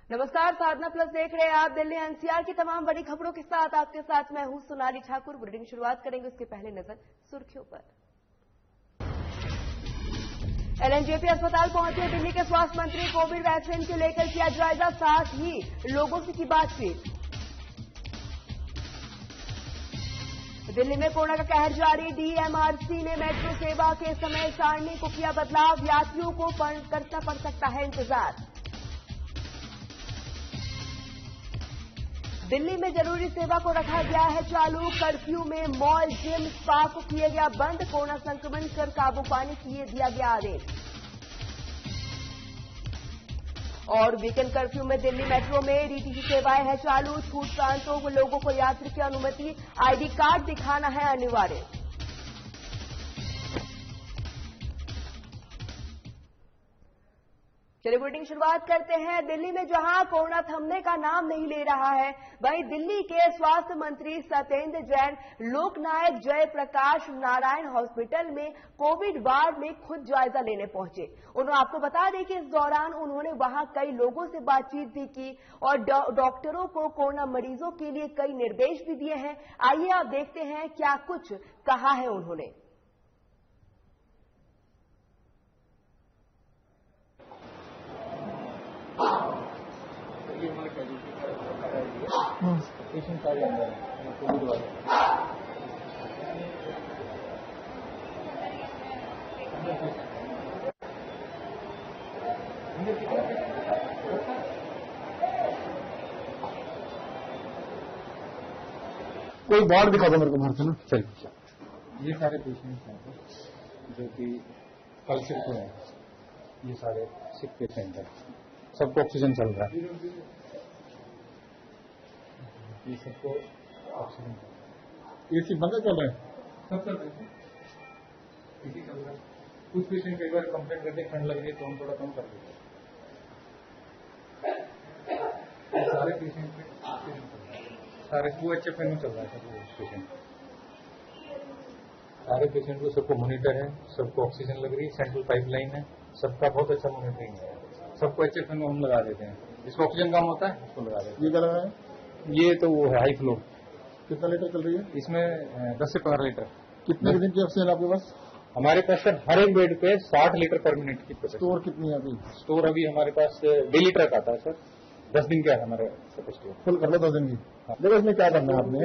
नमस्कार, साधना प्लस देख रहे हैं आप। दिल्ली एनसीआर की तमाम बड़ी खबरों के साथ आपके साथ मैं हूं सोनाली ठाकुर। बुलेटिन शुरुआत करेंगे, उसके पहले नजर सुर्खियों पर। एलएनजेपी अस्पताल पहुंचे दिल्ली के स्वास्थ्य मंत्री। कोविड वैक्सीन को लेकर किया जायजा, साथ ही लोगों से की बातचीत। दिल्ली में कोरोना का कहर जारी। डीएमआरसी ने मेट्रो सेवा के समय सारणी को किया बदलाव। यात्रियों को करना पड़ सकता है इंतजार। दिल्ली में जरूरी सेवा को रखा गया है चालू। कर्फ्यू में मॉल, जिम, स्पा को किया गया बंद। कोरोना संक्रमण पर काबू पाने के लिए दिया गया आदेश। और वीकेंड कर्फ्यू में दिल्ली मेट्रो में डीटीसी सेवाएं हैं चालू। छूट प्रांतों को लोगों को यात्री की अनुमति, आईडी कार्ड दिखाना है अनिवार्य। चलिए बुलेटिन शुरुआत करते हैं। दिल्ली में जहां कोरोना थमने का नाम नहीं ले रहा है, वहीं दिल्ली के स्वास्थ्य मंत्री सत्येंद्र जैन लोकनायक जयप्रकाश नारायण हॉस्पिटल में कोविड वार्ड में खुद जायजा लेने पहुंचे। उन्होंने आपको बता दें कि इस दौरान उन्होंने वहां कई लोगों से बातचीत भी की और डॉक्टरों को कोरोना मरीजों के लिए कई निर्देश भी दिए हैं। आइए आप देखते हैं क्या कुछ कहा है उन्होंने। पेशेंट सारे अंदर है कोविड वाले। कोई वार्ड दिखा दो मेरे को बाहर से ना। चलिए, ये सारे पेशेंट्स हैं जो कि कल शिफ्ट हुए हैं। ये सारे सिक पेशेंट हैं, सबको ऑक्सीजन चल रहा है। ये सबको ऑक्सीजन चल रहा है। एसी बंद चल रहे हैं, सब चल रहे हैं, एसी चल रहा है। कुछ पेशेंट कई बार कंप्लेंट करते ठंड लग रही है तो हम थोड़ा कम कर देते हैं। सारे पेशेंट पे ऑक्सीजन चल रहा है, सारे OHFN में चल रहा है सब पेशेंट। सारे पेशेंट को सबको मॉनिटर है, सबको ऑक्सीजन लग रही है, सेंट्रल पाइपलाइन है, सबका बहुत अच्छा मॉनिटरिंग है। सबको HFN में हम लगा देते हैं, जिसको ऑक्सीजन कम होता है उसको लगा देते हैं। ये क्या लगा है? ये तो वो है हाई फ्लो। कितना लीटर चल रही है? इसमें 10 से 15 लीटर। कितने दिन की ऑक्सीजन आपके पास? हमारे पास सर हर एक बेड पे 60 लीटर पर मिनट की कैपेसिटी। स्टोर कितनी है अभी? स्टोर अभी हमारे पास 2 लीटर का आता है सर। 10 दिन का है हमारे स्टोर। फुल कर लो 10 दिन की। देखो इसमें क्या करना है, आपने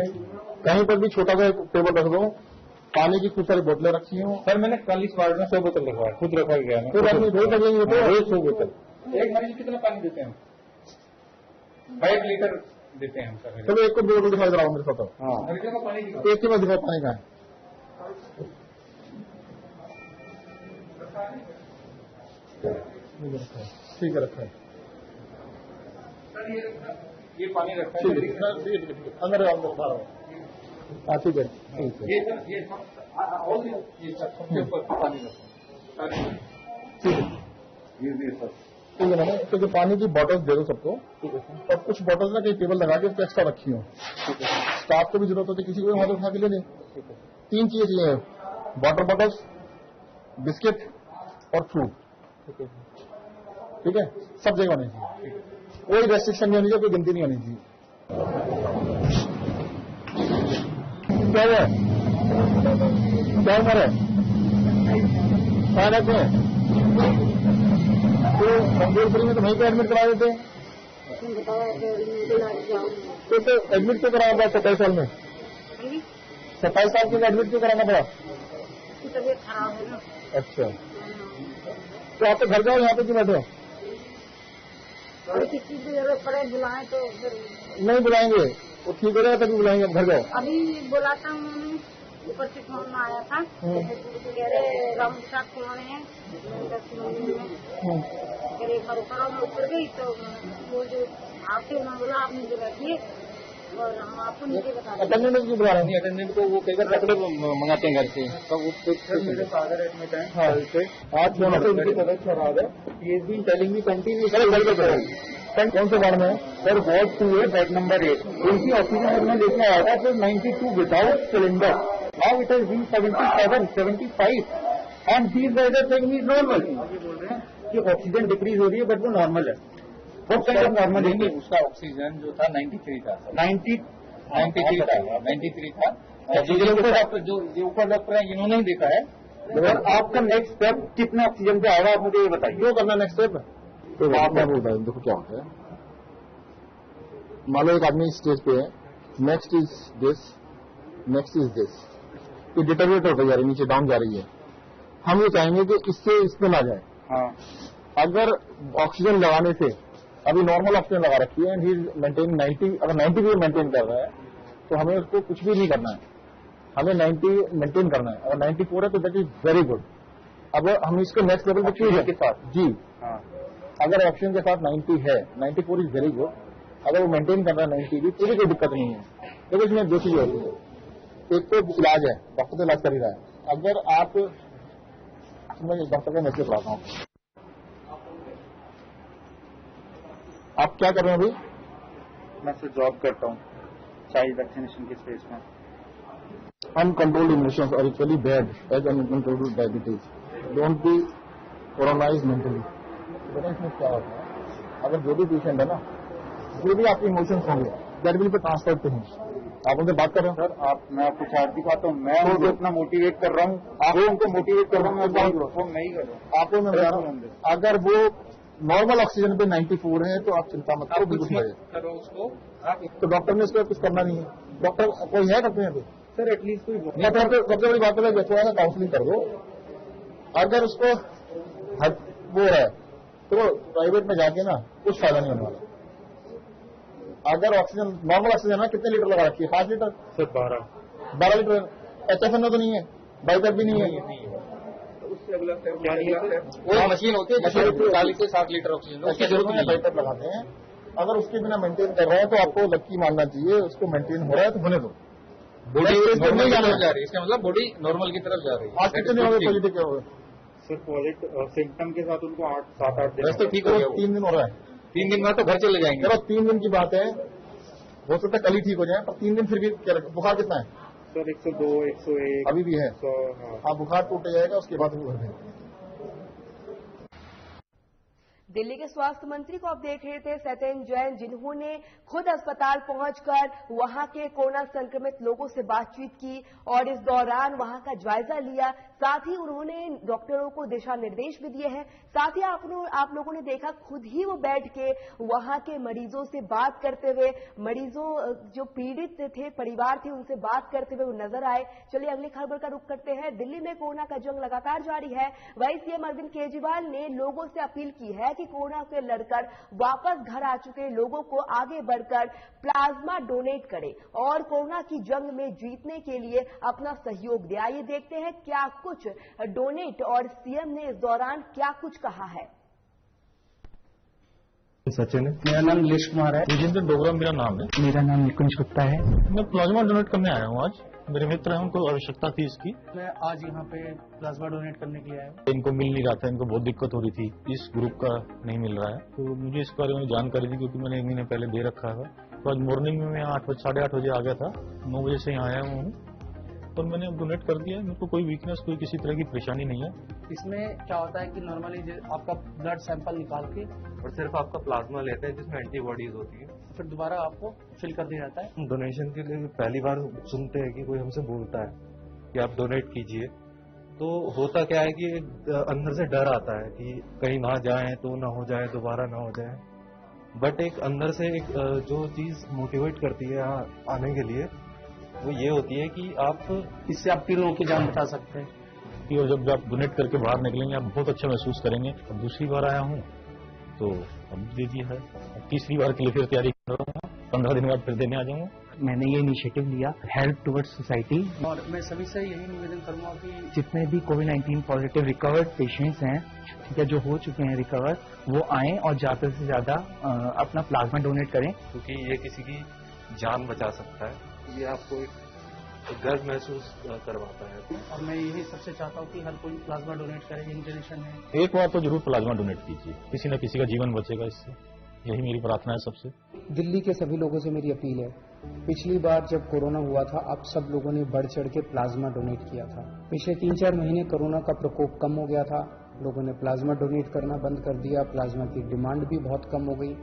कहीं पर भी छोटा सा टेबल रख दो, पानी की खूब सारी बोतलें रखी हो। सर मैंने कल इस वार्ड में 100 बोतल रखवाया, खुद रखा गया है। फिर आपने रोज लगेंगे तो रोज 100 बोतल। एक मरीज कितना पानी देते हैं? 5 लीटर देते हैं हम सर। चलो एक को बोतल दिखाई दे रहा हूँ मेरे साथ। हाँ, मरीजों का पानी दिखाओ। एक के बाद दिखाओ पानी का है। ठीक है, रखा है। ये पानी रखा है। ठीक है, अंदर दिखा रहा हूँ। हाँ ठीक है, ठीक है। ये सबके ऊपर पानी रखा है। ठीक है, ठीक है मैंने तो पानी की बॉटल्स दे दो सबको। ठीक है सर। और कुछ बॉटल्स ना कहीं टेबल लगा के उस पर एक्स्ट्रा रखी हो। ठीक है। स्टाफ को भी जरूरत होती है, किसी को भी वहां उठा के ले लें। ठीक है। 3 चीजें चाहिए, वाटर बॉटल्स, बिस्किट और फ्रूट। ठीक है, ठीक है, सब जगह होनी चाहिए। कोई रेस्ट्रिक्शन नहीं होनी चाहिए, कोई गिनती नहीं होनी चाहिए। क्या हुआ, क्या उम्र है? क्या रहते हैं तो कमजोरपुरी में तो वहीं पे एडमिट करा देते हैं। तो एडमिट क्यों कराना पड़ा 27 साल में? 27 साल के एडमिट क्यों कराना पड़ा? तबीयत खराब है ना। अच्छा, तो आप तो घर जाओ, यहाँ पे क्यों बैठे हो? किसी की जरूरत पड़े बुलाएं तो फिर नहीं बुलाएंगे, वो ठीक हो जाएगा तभी बुलाएंगे। घर जाओ। अभी बुलाता हूँ, ऊपर से फोन आया था, कह रहे राउंड साथ खुलाने हैं 10 किलोमीटर में। फिर एक बार ऊपर मैं उतर गई तो वो जो आपसे उन्होंने बोला आप मुझे रखिए और हम आपको नीचे बता दें। अटेंडेंट क्यों बुला रहे हैं? अटेंडेंट को वो कई बार कपड़े मंगाते हैं घर से, तो वो मेरे फादर एडमिट है। हाँ, आज फोन तो उनकी तबियत खराब है। He is been telling me continue. कौन से वार्ड में है? सर वार्ड 2 है, बेड नंबर 8। उनकी ऑक्सीजन में लेके आया था फिर 92 without cylinder. Now it is been 77, 75 and these guys are saying he is normal. ये बोल रहे हैं कि ऑक्सीजन डिक्रीज हो रही है बट वो नॉर्मल है। नॉर्मली उसका ऑक्सीजन जो था 93 था, 93 था। जो ऊपर डॉक्टर है इन्होंने ही देखा है। अगर आपका नेक्स्ट स्टेप कितना ऑक्सीजन पे आएगा, आप मुझे ये बताइए। जो करना नेक्स्ट स्टेप तो आप मैं बोलता हूँ, देखो क्या होता है। मान लो एक आदमी स्टेज पे है, नेक्स्ट इज दिस, ये डिटोरेट होकर जा रही है, नीचे डाउन जा रही है। हम ये चाहेंगे कि इससे इसमें ना जाए। हाँ, अगर ऑक्सीजन लगाने से अभी नॉर्मल ऑक्सीजन लगा रखी है एंड ही मेंटेन 90, अगर 90 भी मेंटेन कर रहा है तो हमें उसको कुछ भी नहीं करना है, हमें 90 मेंटेन करना है। अगर 94 है तो दैट इज वेरी गुड। अब हम इसको नेक्स्ट लेवल पे क्यों के साथ जी हाँ, अगर ऑप्शन के साथ 90 है, 94 इज वेरी गुड। अगर वो मेंटेन कर रहा है 90 भी, तो भी कोई दिक्कत नहीं है। लेकिन इसमें दो चीजें होती है, एक तो इलाज है, डॉक्टर तो इलाज कर ही रहा है। अगर आप, मैं डॉक्टर का मैसेज पढ़ाता हूँ, आप क्या कर रहे हैं अभी? मैं तो जॉब करता हूँ चाइल्ड वैक्सीनेशन के स्पेस में। Uncontrolled emotions are equally bad as uncontrolled diabetes. Don't be colonized mentally. देखो इसमें क्या होता है, अगर जो भी पेशेंट है ना, जो भी आपके इमोशंस होंगे that will be transferred to him. आप उनसे बात कर रहे हो सर, मैं आपको चार्ज दिखाता हूँ, मैं उनको इतना मोटिवेट कर रहा हूँ, आप उनको मोटिवेट कर रहा हूँ, मैं नहीं कर रहा हूँ। आपको मैं बता रहा हूँ, अगर वो नॉर्मल ऑक्सीजन पे 94 है तो आप चिंता मत करो, बिल्कुल करो उसको। तो डॉक्टर ने इसको कुछ करना नहीं है। डॉक्टर कोई है डॉक्टर यहाँ पे? सर एटलीस्ट कोई सबसे बड़ी बात है, थोड़ा सा काउंसलिंग कर दो। अगर उसको वो है तो प्राइवेट में जाके ना कुछ फायदा नहीं होने वाला। अगर ऑक्सीजन नॉर्मल ऑक्सीजन है, कितने लीटर लगा रखी है? 5 लीटर सर 12 लीटर। HFNO तो नहीं है, बाइकअप भी नहीं है। वो मशीन होती है 40 से 7 लीटर ऑक्सीजन, उसकी जरूरत नहीं है। बाइकअप लगाते हैं, अगर उसके बिना मेंटेन कर रहे हैं तो आपको लक्की मानना चाहिए, उसको मेंटेन हो रहा है तो होने दो। बॉडी नॉर्मल की तरफ जा रही है, इसका मतलब बॉडी नॉर्मल की तरफ जा रही है। आज कितने हो गए पॉजिटिव हो गए? सर पॉजिटिव सिम्टम के साथ उनको 7-8 दिन तो ठीक हो गया। 3 दिन हो रहा है। 3 दिन बाद तो घर चले जाएंगे। चलो 3 दिन की बात है, हो सकता है कल ही ठीक हो जाए, पर 3 दिन फिर भी क्या बुखार कितना है? सर 102, 101 अभी भी है। 100। हाँ, बुखार टूट जाएगा, उसके बाद वो घर भेज। दिल्ली के स्वास्थ्य मंत्री को आप देख रहे थे, सत्येंद्र जैन, जिन्होंने खुद अस्पताल पहुंचकर वहां के कोरोना संक्रमित लोगों से बातचीत की और इस दौरान वहां का जायजा लिया। साथ ही उन्होंने डॉक्टरों को दिशा निर्देश भी दिए हैं। साथ ही आप लोगों ने देखा, खुद ही वो बैठ के वहां के मरीजों से बात करते हुए, मरीजों जो पीड़ित थे, परिवार थे, उनसे बात करते हुए वो नजर आए। चलिए अगली खबर का रुख करते हैं। दिल्ली में कोरोना का जंग लगातार जारी है। वहीं सीएम अरविंद केजरीवाल ने लोगों से अपील की है कि कोरोना से लड़कर वापस घर आ चुके लोगों को आगे बढ़कर प्लाज्मा डोनेट करें और कोरोना की जंग में जीतने के लिए अपना सहयोग दें। आइए देखते हैं क्या कुछ डोनेट और सीएम ने इस दौरान क्या कुछ कहा है। सचिन है, मेरा नाम नीलेश कुमार है। विजेंद्र डोगरा मेरा नाम है। मेरा नाम निकुंज गुप्ता है। मैं प्लाज्मा डोनेट करने आया हूँ आज। मेरे मित्र हैं, उनको आवश्यकता थी इसकी। मैं आज यहाँ पे प्लाज्मा डोनेट करने के लिए आया हूँ। इनको मिल नहीं रहा था, इनको बहुत दिक्कत हो रही थी, इस ग्रुप का नहीं मिल रहा है, तो मुझे इस बारे में जानकारी थी क्योंकि मैंने 1 महीने पहले दे रखा था। तो आज मॉर्निंग में मैं 8-8:30 बजे आ गया था, 9 बजे से यहाँ आया हूँ और मैंने डोनेट कर दिया। मेरे को कोई वीकनेस, कोई किसी तरह की परेशानी नहीं है। इसमें क्या होता है कि नॉर्मली आपका ब्लड सैंपल निकाल के और सिर्फ आपका प्लाज्मा लेते हैं जिसमें एंटीबॉडीज होती है, फिर दोबारा आपको फिल कर दिया जाता है। डोनेशन के लिए पहली बार सुनते हैं कि कोई हमसे बोलता है कि आप डोनेट कीजिए। तो होता क्या है कि अंदर से डर आता है कि कहीं ना जाए तो ना हो जाए, दोबारा ना हो जाए। बट एक अंदर से एक जो चीज मोटिवेट करती है यहाँ आने के लिए, वो ये होती है कि आप इससे आप 3 लोगों की जान बचा सकते हैं। और जब आप डोनेट करके बाहर निकलेंगे आप बहुत अच्छा महसूस करेंगे। अब दूसरी बार आया हूँ तो अब दे दिया है, अब तीसरी बार के लिए फिर तैयारी कर रहा हूँ, 15 दिन बाद फिर देने आ जाऊंगा। मैंने ये इनिशिएटिव लिया हेल्प टुवर्ड्स सोसाइटी, और मैं सभी से यही निवेदन करूंगा कि जितने भी कोविड-19 पॉजिटिव रिकवर्ड पेशेंट्स हैं, ठीक है, जो हो चुके हैं रिकवर, वो आएं और ज्यादा से ज्यादा अपना प्लाज्मा डोनेट करें, क्योंकि ये किसी की जान बचा सकता है। ये आपको एक गर्व महसूस करवाता है। और मैं यही सबसे चाहता हूँ कि हर कोई प्लाज्मा डोनेट करे। यंग जनरेशन है, एक बार तो जरूर प्लाज्मा डोनेट कीजिए, किसी न किसी का जीवन बचेगा इससे, यही मेरी प्रार्थना है सबसे। दिल्ली के सभी लोगों से मेरी अपील है, पिछली बार जब कोरोना हुआ था आप सब लोगों ने बढ़ चढ़ के प्लाज्मा डोनेट किया था। पिछले 3-4 महीने कोरोना का प्रकोप कम हो गया था, लोगों ने प्लाज्मा डोनेट करना बंद कर दिया, प्लाज्मा की डिमांड भी बहुत कम हो गई।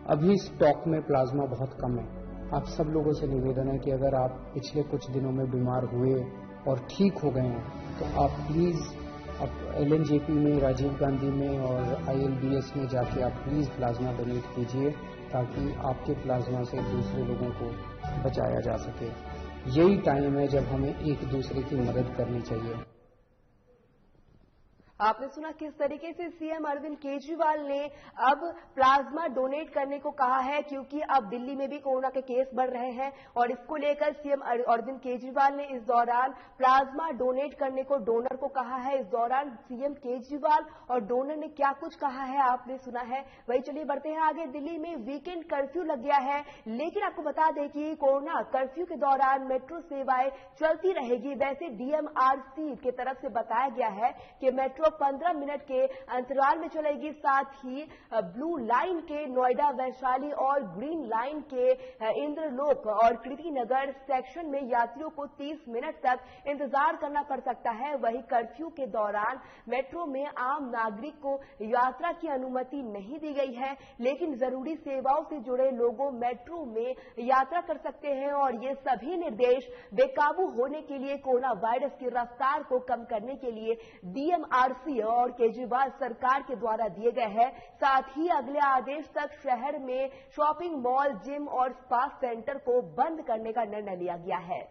अभी स्टॉक में प्लाज्मा बहुत कम है। आप सब लोगों से निवेदन है कि अगर आप पिछले कुछ दिनों में बीमार हुए और ठीक हो गए हैं तो आप प्लीज़ LNJP में, राजीव गांधी में और ILBS में जाके आप प्लीज़ प्लाज्मा डोनेट कीजिए ताकि आपके प्लाज्मा से दूसरे लोगों को बचाया जा सके। यही टाइम है जब हमें एक दूसरे की मदद करनी चाहिए। आपने सुना किस तरीके से सीएम अरविंद केजरीवाल ने अब प्लाज्मा डोनेट करने को कहा है, क्योंकि अब दिल्ली में भी कोरोना के केस बढ़ रहे हैं और इसको लेकर सीएम अरविंद केजरीवाल ने इस दौरान प्लाज्मा डोनेट करने को डोनर को कहा है। इस दौरान सीएम केजरीवाल और डोनर ने क्या कुछ कहा है आपने सुना है। वही चलिए बढ़ते हैं आगे। दिल्ली में वीकेंड कर्फ्यू लग गया है, लेकिन आपको बता दें कि कोरोना कर्फ्यू के दौरान मेट्रो सेवाएं चलती रहेगी। वैसे DMRC की तरफ से बताया गया है कि मेट्रो 15 मिनट के अंतराल में चलेगी। साथ ही ब्लू लाइन के नोएडा, वैशाली और ग्रीन लाइन के इंद्रलोक और कृति नगर सेक्शन में यात्रियों को 30 मिनट तक इंतजार करना पड़ सकता है। वहीं कर्फ्यू के दौरान मेट्रो में आम नागरिक को यात्रा की अनुमति नहीं दी गई है, लेकिन जरूरी सेवाओं से जुड़े लोगों मेट्रो में यात्रा कर सकते हैं और ये सभी निर्देश बेकाबू होने के लिए, कोरोना वायरस की रफ्तार को कम करने के लिए DMRC और केजरीवाल सरकार के द्वारा दिए गए हैं। साथ ही अगले आदेश तक शहर में शॉपिंग मॉल, जिम और स्पा सेंटर को बंद करने का निर्णय लिया गया है।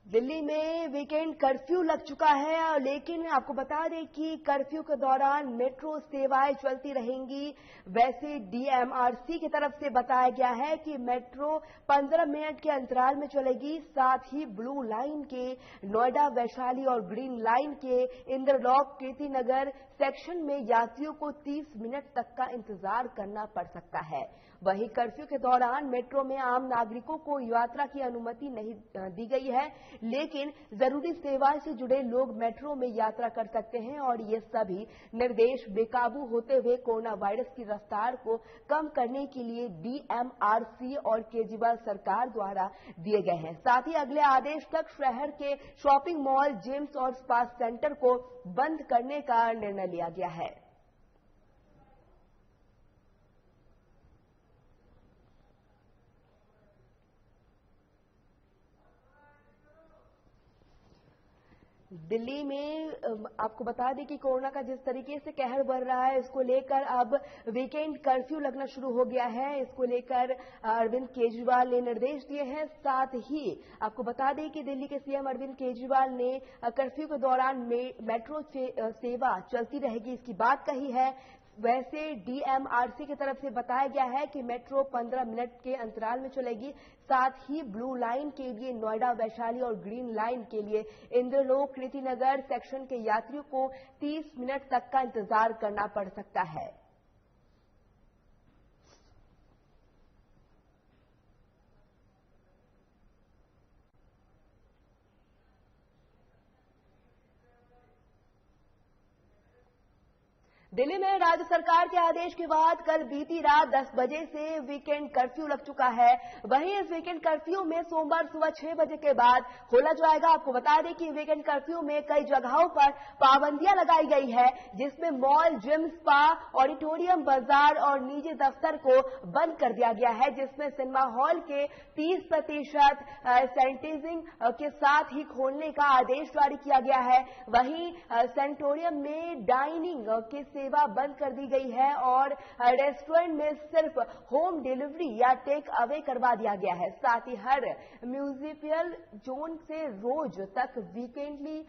दिल्ली में वीकेंड कर्फ्यू लग चुका है, लेकिन आपको बता दें कि कर्फ्यू के दौरान मेट्रो सेवाएं चलती रहेंगी। वैसे DMRC की तरफ से बताया गया है कि मेट्रो 15 मिनट के अंतराल में चलेगी। साथ ही ब्लू लाइन के नोएडा, वैशाली और ग्रीन लाइन के इंद्रलोक, कृति नगर सेक्शन में यात्रियों को 30 मिनट तक का इंतजार करना पड़ सकता है। वहीं कर्फ्यू के दौरान मेट्रो में आम नागरिकों को यात्रा की अनुमति नहीं दी गई है, लेकिन जरूरी सेवाएं से जुड़े लोग मेट्रो में यात्रा कर सकते हैं और ये सभी निर्देश बेकाबू होते हुए कोरोना वायरस की रफ्तार को कम करने के लिए DMRC और केजरीवाल सरकार द्वारा दिए गए हैं। साथ ही अगले आदेश तक शहर के शॉपिंग मॉल, जिम्स और स्पा सेंटर को बंद करने का निर्णय लिया गया है। दिल्ली में आपको बता दें कि कोरोना का जिस तरीके से कहर बढ़ रहा है, इसको लेकर अब वीकेंड कर्फ्यू लगना शुरू हो गया है। इसको लेकर अरविंद केजरीवाल ने निर्देश दिए हैं। साथ ही आपको बता दें कि दिल्ली के सीएम अरविंद केजरीवाल ने कर्फ्यू के दौरान मेट्रो सेवा चलती रहेगी, इसकी बात कही है। वैसे DMRC की तरफ से बताया गया है कि मेट्रो 15 मिनट के अंतराल में चलेगी। साथ ही ब्लू लाइन के लिए नोएडा, वैशाली और ग्रीन लाइन के लिए इंद्रलोक, कृति नगर सेक्शन के यात्रियों को 30 मिनट तक का इंतजार करना पड़ सकता है। दिल्ली में राज्य सरकार के आदेश के बाद कल बीती रात 10 बजे से वीकेंड कर्फ्यू लग चुका है। वहीं इस वीकेंड कर्फ्यू में सोमवार सुबह 6 बजे के बाद खोला जाएगा। आपको बता दें कि वीकेंड कर्फ्यू में कई जगहों पर पाबंदियां लगाई गई है, जिसमें मॉल, जिम, स्पा, ऑडिटोरियम, बाजार और निजी दफ्तर को बंद कर दिया गया है, जिसमें सिनेमा हॉल के 30% सैनिटाइजिंग के साथ ही खोलने का आदेश जारी किया गया है। वहीं सैनिटोरियम में डाइनिंग के सेवा बंद कर दी गई है और रेस्टोरेंट में सिर्फ होम डिलीवरी या टेक अवे करवा दिया गया है। साथ ही हर म्यूनिसिपल जोन से रोज तक वीकेंडली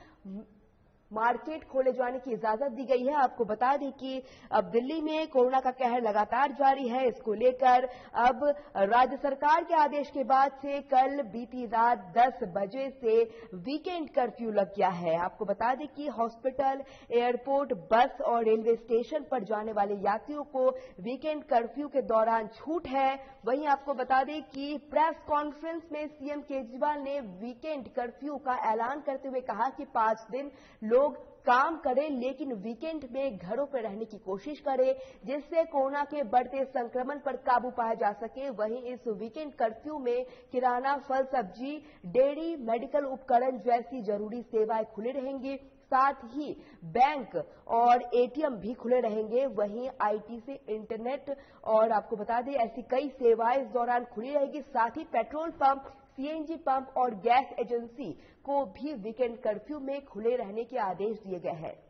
मार्केट खोले जाने की इजाजत दी गई है। आपको बता दें कि अब दिल्ली में कोरोना का कहर लगातार जारी है। इसको लेकर अब राज्य सरकार के आदेश के बाद से कल बीती रात 10 बजे से वीकेंड कर्फ्यू लग गया है। आपको बता दें कि हॉस्पिटल, एयरपोर्ट, बस और रेलवे स्टेशन पर जाने वाले यात्रियों को वीकेंड कर्फ्यू के दौरान छूट है। वहीं आपको बता दें कि प्रेस कॉन्फ्रेंस में सीएम केजरीवाल ने वीकेंड कर्फ्यू का ऐलान करते हुए कहा कि 5 दिन लोग काम करें, लेकिन वीकेंड में घरों पर रहने की कोशिश करें, जिससे कोरोना के बढ़ते संक्रमण पर काबू पाया जा सके। वहीं इस वीकेंड कर्फ्यू में किराना, फल, सब्जी, डेयरी, मेडिकल उपकरण जैसी जरूरी सेवाएं खुली रहेंगी। साथ ही बैंक और एटीएम भी खुले रहेंगे। वहीं आईटी से इंटरनेट और आपको बता दें ऐसी कई सेवाएं इस दौरान खुली रहेगी। साथ ही पेट्रोल पंप, सीएनजी पंप और गैस एजेंसी को भी वीकेंड कर्फ्यू में खुले रहने के आदेश दिए गए हैं।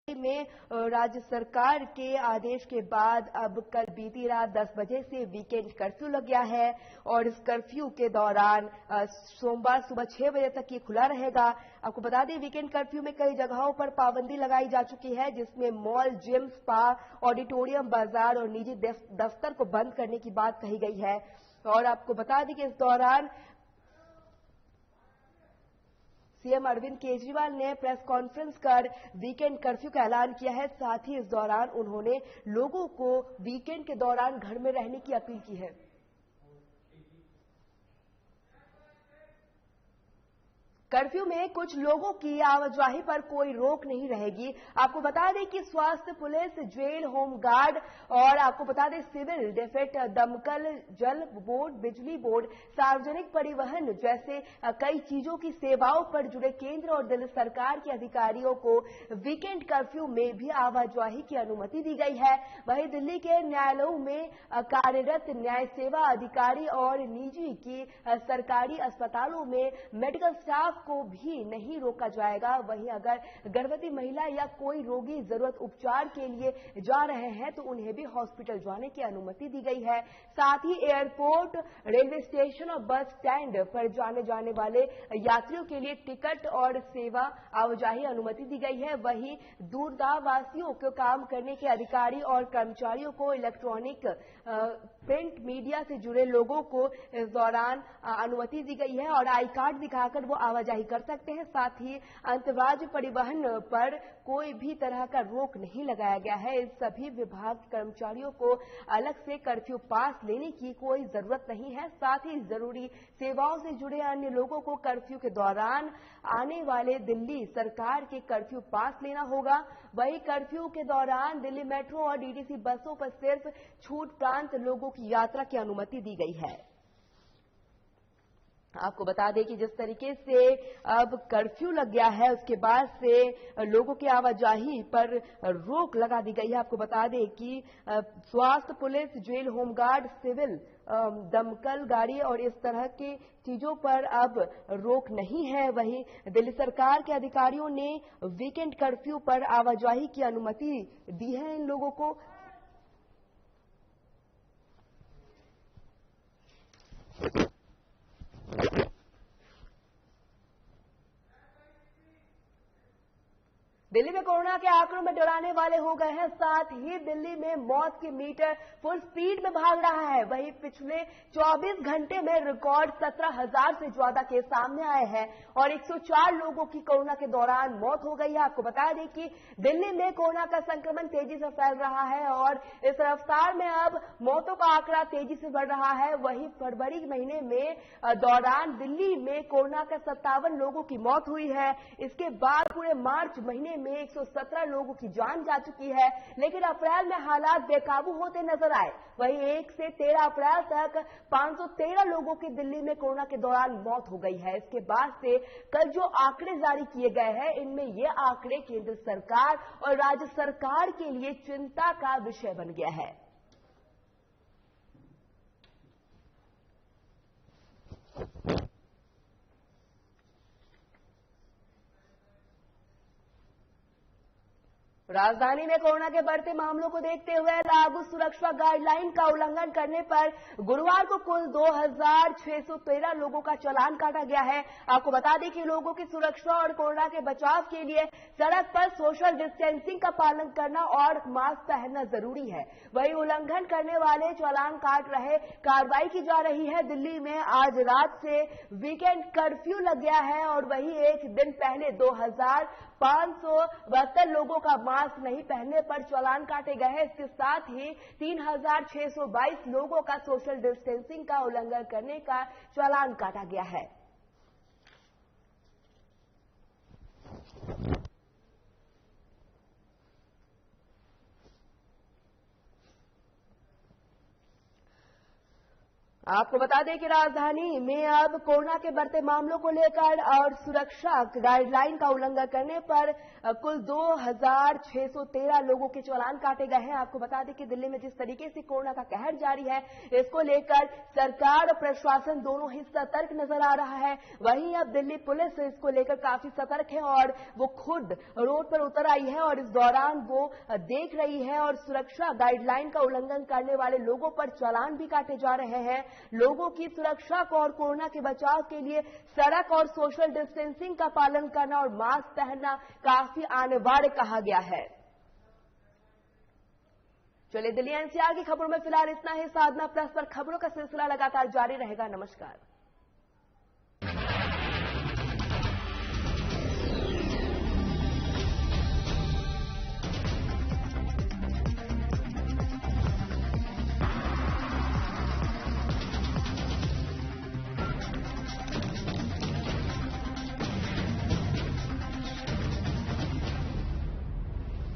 में राज्य सरकार के आदेश के बाद अब कल बीती रात 10 बजे से वीकेंड कर्फ्यू लग गया है और इस कर्फ्यू के दौरान सोमवार सुबह 6 बजे तक ये खुला रहेगा। आपको बता दें वीकेंड कर्फ्यू में कई जगहों पर पाबंदी लगाई जा चुकी है, जिसमें मॉल, जिम, स्पा, ऑडिटोरियम, बाजार और निजी दफ्तर को बंद करने की बात कही गई है। और आपको बता दें कि इस दौरान सीएम अरविंद केजरीवाल ने प्रेस कॉन्फ्रेंस कर वीकेंड कर्फ्यू का ऐलान किया है। साथ ही इस दौरान उन्होंने लोगों को वीकेंड के दौरान घर में रहने की अपील की है। कर्फ्यू में कुछ लोगों की आवाजाही पर कोई रोक नहीं रहेगी। आपको बता दें कि स्वास्थ्य, पुलिस, जेल, होमगार्ड और आपको बता दें सिविल डिफेंस, दमकल, जल बोर्ड, बिजली बोर्ड, सार्वजनिक परिवहन जैसे कई चीजों की सेवाओं पर जुड़े केंद्र और दिल्ली सरकार के अधिकारियों को वीकेंड कर्फ्यू में भी आवाजाही की अनुमति दी गई है। वहीं दिल्ली के न्यायालयों में कार्यरत न्याय सेवा अधिकारी और निजी की सरकारी अस्पतालों में मेडिकल स्टाफ को भी नहीं रोका जाएगा। वहीं अगर गर्भवती महिला या कोई रोगी जरूरत उपचार के लिए जा रहे हैं तो उन्हें भी हॉस्पिटल जाने की अनुमति दी गई है। साथ ही एयरपोर्ट, रेलवे स्टेशन और बस स्टैंड पर जाने वाले यात्रियों के लिए टिकट और सेवा आवाजाही अनुमति दी गई है। वहीं दूरदरावासियों को काम करने के अधिकारी और कर्मचारियों को, इलेक्ट्रॉनिक प्रिंट मीडिया से जुड़े लोगों को इस दौरान अनुमति दी गई है और आई कार्ड दिखाकर वो आवाजाही कर सकते हैं। साथ ही अंतर्राज्य परिवहन पर कोई भी तरह का रोक नहीं लगाया गया है। इन सभी विभाग कर्मचारियों को अलग से कर्फ्यू पास लेने की कोई जरूरत नहीं है। साथ ही जरूरी सेवाओं से जुड़े अन्य लोगों को कर्फ्यू के दौरान आने वाले दिल्ली सरकार के कर्फ्यू पास लेना होगा। वहीं कर्फ्यू के दौरान दिल्ली मेट्रो और डीटीसी बसों पर सिर्फ छूट प्रांत लोगों की यात्रा की अनुमति दी गई है। आपको बता दें कि जिस तरीके से अब कर्फ्यू लग गया है उसके बाद से लोगों की आवाजाही पर रोक लगा दी गई है। आपको बता दें कि स्वास्थ्य, पुलिस, जेल, होमगार्ड, सिविल, दमकल गाड़ी और इस तरह की चीजों पर अब रोक नहीं है। वहीं दिल्ली सरकार के अधिकारियों ने वीकेंड कर्फ्यू पर आवाजाही की अनुमति दी है इन लोगों को। दिल्ली में कोरोना के आंकड़ों में डराने वाले हो गए हैं। साथ ही दिल्ली में मौत के मीटर फुल स्पीड में भाग रहा है। वहीं पिछले 24 घंटे में रिकॉर्ड 17,000 से ज्यादा केस सामने आए हैं और 104 लोगों की कोरोना के दौरान मौत हो गई है। आपको बता दें कि दिल्ली में कोरोना का संक्रमण तेजी से फैल रहा है और इस रफ्तार में अब मौतों का आंकड़ा तेजी से बढ़ रहा है। वहीं फरवरी महीने में दौरान दिल्ली में कोरोना का 57 लोगों की मौत हुई है। इसके बाद पूरे मार्च महीने में 117 लोगों की जान जा चुकी है। लेकिन अप्रैल में हालात बेकाबू होते नजर आए। वहीं 1 से 13 अप्रैल तक 513 लोगों की दिल्ली में कोरोना के दौरान मौत हो गई है। इसके बाद से कल जो आंकड़े जारी किए गए हैं इनमें ये आंकड़े केंद्र सरकार और राज्य सरकार के लिए चिंता का विषय बन गया है। राजधानी में कोरोना के बढ़ते मामलों को देखते हुए लागू सुरक्षा गाइडलाइन का उल्लंघन करने पर गुरुवार को कुल 2,613 लोगों का चालान काटा गया है। आपको बता दें कि लोगों की सुरक्षा और कोरोना के बचाव के लिए सड़क पर सोशल डिस्टेंसिंग का पालन करना और मास्क पहनना जरूरी है। वहीं उल्लंघन करने वाले चालान काट रहे कार्रवाई की जा रही है। दिल्ली में आज रात से वीकेंड कर्फ्यू लग गया है और वहीं एक दिन पहले 2,572 लोगों का मास्क मास्क नहीं पहनने पर चालान काटे गए हैं। इसके साथ ही 3622 लोगों का सोशल डिस्टेंसिंग का उल्लंघन करने का चालान काटा गया है। आपको बता दें कि राजधानी में अब कोरोना के बढ़ते मामलों को लेकर और सुरक्षा गाइडलाइन का उल्लंघन करने पर कुल 2613 लोगों के चालान काटे गए हैं। आपको बता दें कि दिल्ली में जिस तरीके से कोरोना का कहर जारी है, इसको लेकर सरकार और प्रशासन दोनों ही सतर्क नजर आ रहा है। वहीं अब दिल्ली पुलिस इसको लेकर काफी सतर्क है और वो खुद रोड पर उतर आई है और इस दौरान वो देख रही है और सुरक्षा गाइडलाइन का उल्लंघन करने वाले लोगों पर चालान भी काटे जा रहे हैं। लोगों की सुरक्षा को और कोरोना के बचाव के लिए सड़क और सोशल डिस्टेंसिंग का पालन करना और मास्क पहनना काफी अनिवार्य कहा गया है। चलिए, दिल्ली एनसीआर की खबरों में फिलहाल इतना ही। साधना प्लस पर खबरों का सिलसिला लगातार जारी रहेगा। नमस्कार।